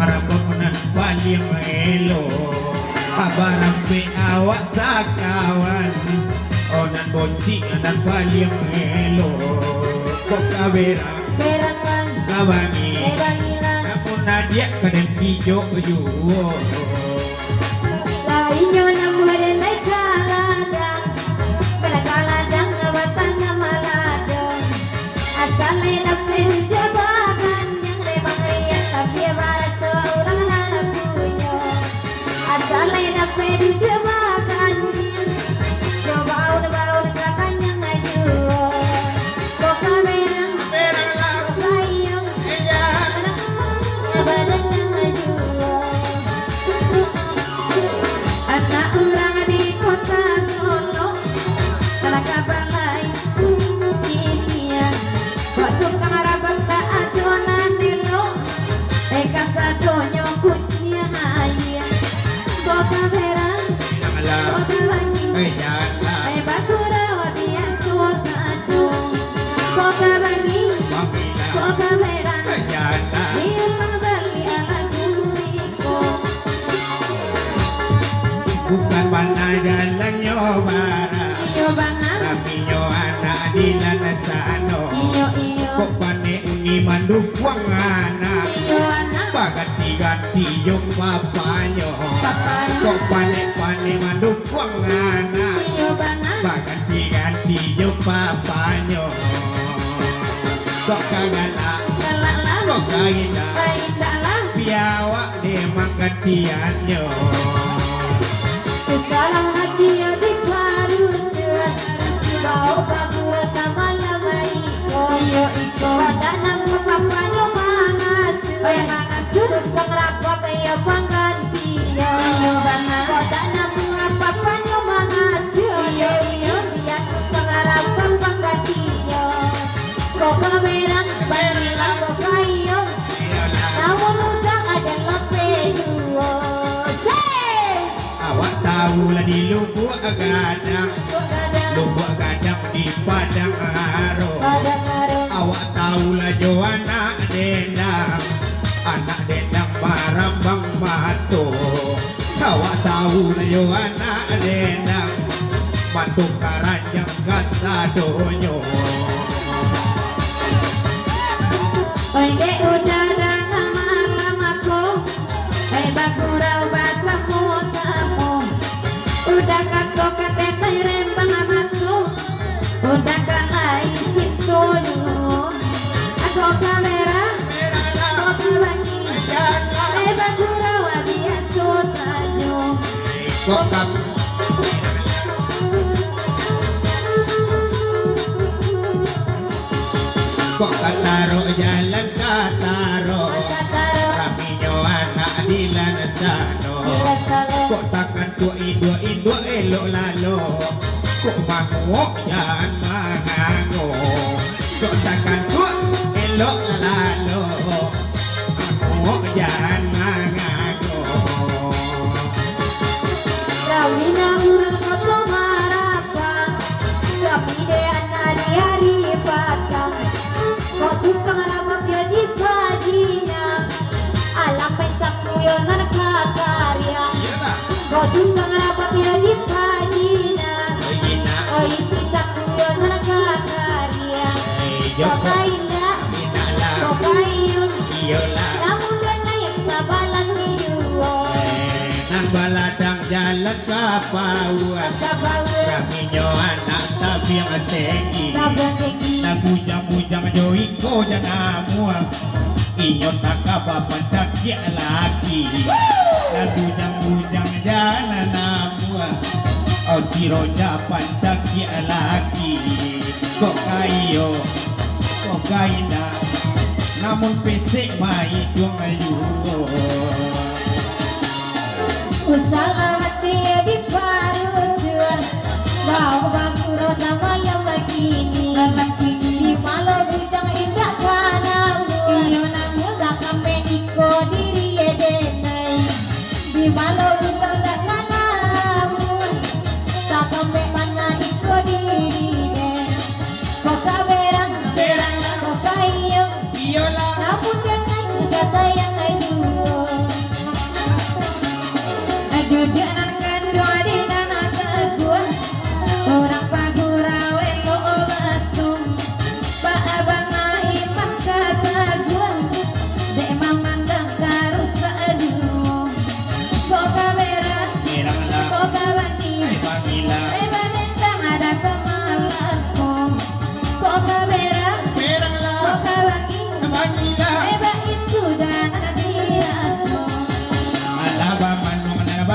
pangarapon paling elo abarang pe awak sakawan onan bonci anak paling elo kok kaberang berangan kawangi berangilan namun nadia kadang hijau juo lainnya namurin ay kaladang kalakaladang ngawatan nga maladong asalay na pinjabagan yang rebang riyan tapi para seorang anak punya asalay na pinjabagan bau kakak yang ngaju kok kamerang layong badan yang ngaju anak orang di kota Solo salah kabalai India waktu kangarapan tak adonan dilo eka sadonyo kucia ayah kota berang kota wangi bakura wadia suasado kota wangi kota berang dia membeli ala guriko bukan mana jalan nyobara iyo banget tapi nyo anak adilan sano iyo kok pane uni mandukung anak iyo anak ganti yung papanyo papanya kok pane mandukung anak iyo banget ganti yung papanyo kok kagala galak kok kaina indah lah biawak de mangkatianyo sekarang hati yang diparukan bau bakura sama lama iko iyo iko pada nama papanya mangas sudut pengerapa kaya penggantinya iyo banget pada nama papanya mangas iyo iyo dia pengerapa penggantinya kok kamerang balilang kok kayo namun udang adalah peduo awak tahu lah di lubuk gadang di padang aro awak tahu lah jo anak dendang marambang mato awak tahu lah jo anak dendang batu karanjang kasadonyo oke udah lama-lamaku bagurau basamu samu udah kakko katekai rembang amatku udah kalai cintonya aku kamera aku wangi bagurau dia sosanyo kok kamu kok kataro jalan kataro raminyo anak dilan sano kok takkan tua indo elok lalo kok mango jangan mangango kok takkan tua elok lalo mango jangan mangango Rawina urut koto marapang Tapi dean hari-hari patang Kau tukang rabak ya di kajinya Alam pensak kuyonan kakarya Kau tukang rabak ya di kajinya Oh isi sak kuyonan kakarya Kau kainda Kau kayun Namun gana yang kabalan hiduo nang baladang jalan kapawan raminyo anak tapi yang tinggi na bujang-bujang joiko janamua inyo takabapan cakya laki na bujang-bujang jalan namua o siro japan cakya laki kok kayo kok kaina namun pesek mai dong ayu Usaha hati di parujuan Bau bakuro sama yang begini Di malam bujang indah kanamu Iyo namu sakame iko diri edenai Di malam bujang dak kanamu Sakame mana iko diri den Koka berang kok kayo iyola Namun jangan juga sayang ayu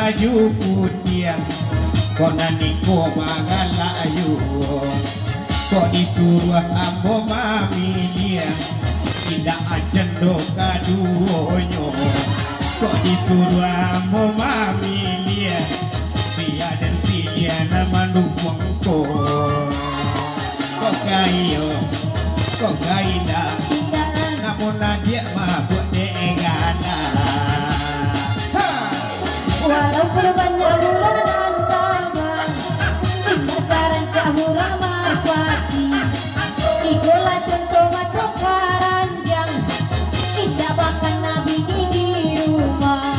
baju putih, konani ko magalayo. Kok disuruh ambo mamilih, tidak ajendo kaduonyo. Kok disuruh ambo mamilih, dia dan dia nama numpangko. Kok kayo, kok kaila, namun dia mabuk degana. Walaupun banyak bulan antara, pasaran kamu ramah pati. Ikulah sentuhan keranjang, tidak bakal nabi di rumah.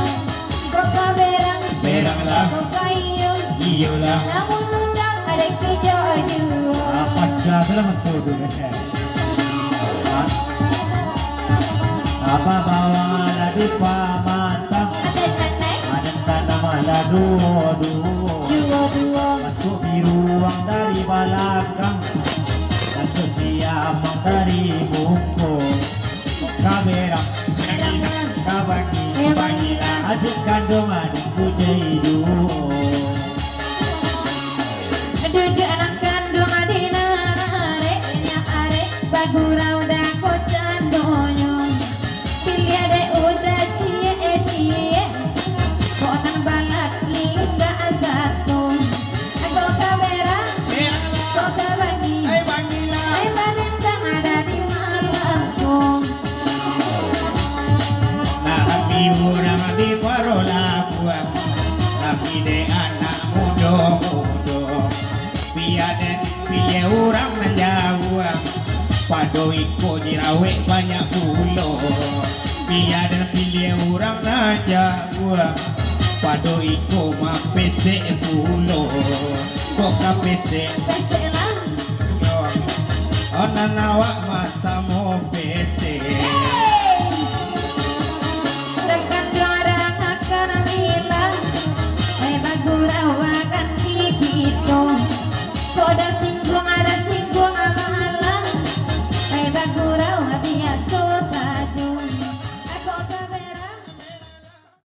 Kok berang, Beranglah, kok kayu, iyalah. namun undang ada kejauhan. Apa salah bodoh apa bawang ada di pamantang, ada tanam ada dua masuk di ruang dari belakang, masuk siamang dari buku. Kamera, kabagi, adik kandung adikku jaidu. Duduk anak kandung adina areknya arek bagurau dah kocan donyo. Pilih adek udah cie kok nan balak linda asatu. Aku kamera, kok kabagi, ai balintang ada di malamku. Nabi orang di parola buat, tapi de anak mudo. Pilih orang menjawab, pado iko dirawe banyak pulau. Biar dan pilih orang menjawab, pado iko mapese pulau. Kok kapese? Pese lah. Oh nanawak